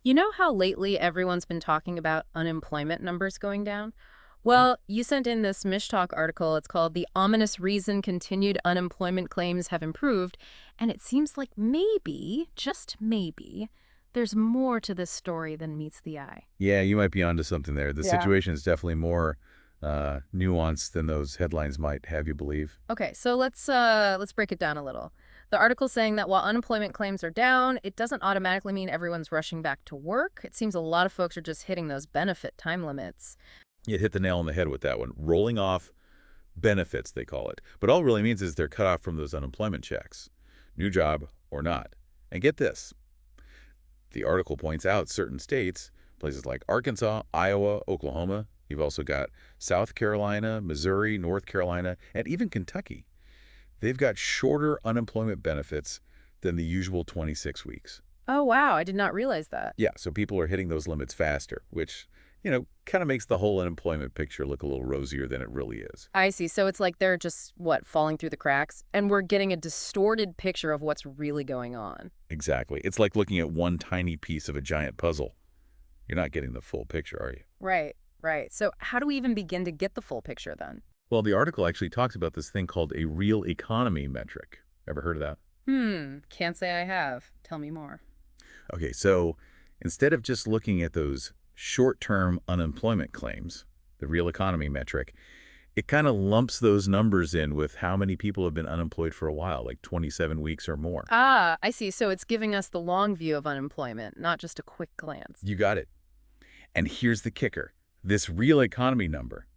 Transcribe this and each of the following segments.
You know how lately everyone's been talking about unemployment numbers going down? Yeah. Well, you sent in this Mish Talk article. It's called The Ominous Reason Continued Unemployment Claims Have Improved. And it seems like maybe, just maybe, there's more to this story than meets the eye. Yeah, you might be onto something there. The Yeah. situation is definitely more nuanced than those headlines might have you believe. Okay, so let's break it down a little. The article's saying that while unemployment claims are down, it doesn't automatically mean everyone's rushing back to work. It seems a lot of folks are just hitting those benefit time limits. You hit the nail on the head with that one. Rolling off benefits, they call it. But all it really means is they're cut off from those unemployment checks, new job or not. And get this, the article points out certain states, places like Arkansas, Iowa, Oklahoma. You've also got South Carolina, Missouri, North Carolina, and even Kentucky. They've got shorter unemployment benefits than the usual 26 weeks. Oh, wow. I did not realize that. Yeah, so people are hitting those limits faster, which, kind of makes the whole unemployment picture look a little rosier than it really is. I see. So it's like they're just, what, falling through the cracks? And we're getting a distorted picture of what's really going on. Exactly. It's like looking at one tiny piece of a giant puzzle. You're not getting the full picture, are you? Right, right. So how do we even begin to get the full picture then? Well, the article actually talks about this thing called a real economy metric. Ever heard of that? Can't say I have. Tell me more. Okay, so instead of just looking at those short-term unemployment claims, the real economy metric, it kind of lumps those numbers in with how many people have been unemployed for a while, like 27 weeks or more. Ah, I see. So it's giving us the long view of unemployment, not just a quick glance. You got it. And here's the kicker. This real economy number,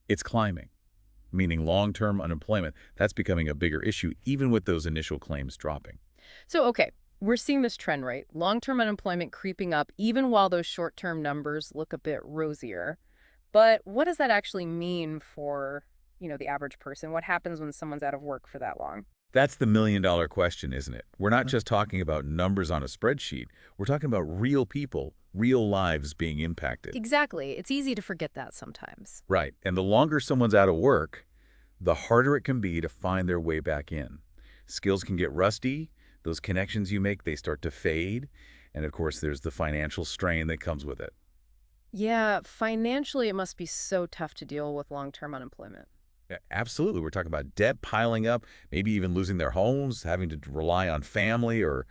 it's climbing, meaning long-term unemployment. That's becoming a bigger issue, even with those initial claims dropping. So, okay, we're seeing this trend, right? Long-term unemployment creeping up, even while those short-term numbers look a bit rosier. But what does that actually mean for, the average person? What happens when someone's out of work for that long? That's the million-dollar question, isn't it? We're not just talking about numbers on a spreadsheet. We're talking about real people, real lives being impacted. Exactly. It's easy to forget that sometimes. Right. And the longer someone's out of work, the harder it can be to find their way back in. Skills can get rusty. Those connections you make, they start to fade. And of course, there's the financial strain that comes with it. Yeah, financially, it must be so tough to deal with long-term unemployment. Yeah, absolutely. We're talking about debt piling up, maybe even losing their homes, having to rely on family or,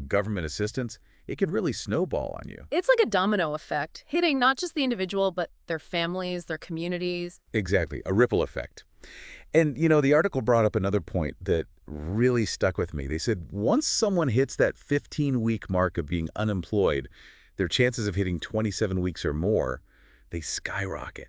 government assistance. It could really snowball on you. It's like a domino effect, hitting not just the individual, but their families, their communities. Exactly, a ripple effect. And, the article brought up another point that really stuck with me. They said once someone hits that 15-week mark of being unemployed, their chances of hitting 27 weeks or more, they skyrocket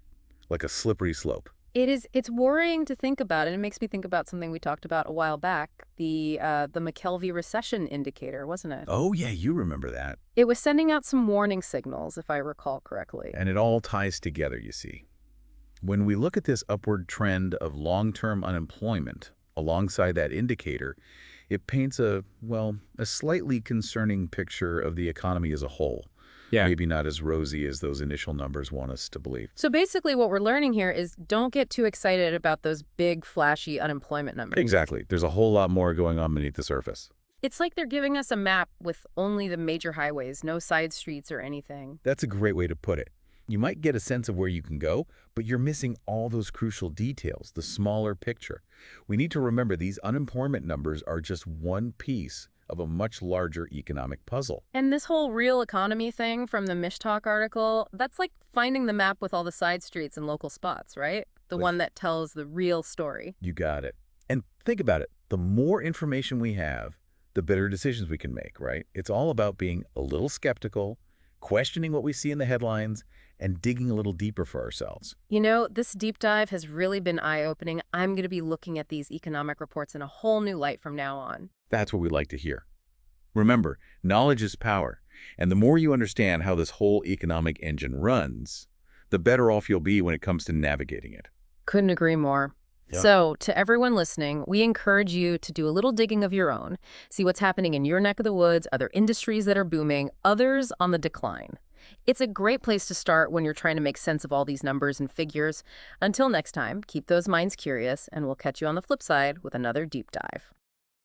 like a slippery slope. It's worrying to think about, and it makes me think about something we talked about a while back, the McKelvey recession indicator, wasn't it? Oh, yeah, you remember that. It was sending out some warning signals, if I recall correctly. And it all ties together, you see. When we look at this upward trend of long-term unemployment alongside that indicator, it paints a slightly concerning picture of the economy as a whole. Yeah. Maybe not as rosy as those initial numbers want us to believe. So basically what we're learning here is don't get too excited about those big, flashy unemployment numbers. Exactly. There's a whole lot more going on beneath the surface. It's like they're giving us a map with only the major highways, no side streets or anything. That's a great way to put it. You might get a sense of where you can go, but you're missing all those crucial details, the smaller picture. We need to remember these unemployment numbers are just one piece of a much larger economic puzzle. And this whole real economy thing from the Mish Talk article, that's like finding the map with all the side streets and local spots, right? The With- one that tells the real story. You got it. And think about it. The more information we have, the better decisions we can make, right? It's all about being a little skeptical, questioning what we see in the headlines, and digging a little deeper for ourselves. This deep dive has really been eye-opening. I'm going to be looking at these economic reports in a whole new light from now on. That's what we like to hear. Remember, knowledge is power, and the more you understand how this whole economic engine runs, the better off you'll be when it comes to navigating it. Couldn't agree more. Yeah. So, to everyone listening, we encourage you to do a little digging of your own. See what's happening in your neck of the woods, other industries that are booming, others on the decline. It's a great place to start when you're trying to make sense of all these numbers and figures. Until next time, keep those minds curious, and we'll catch you on the flip side with another deep dive.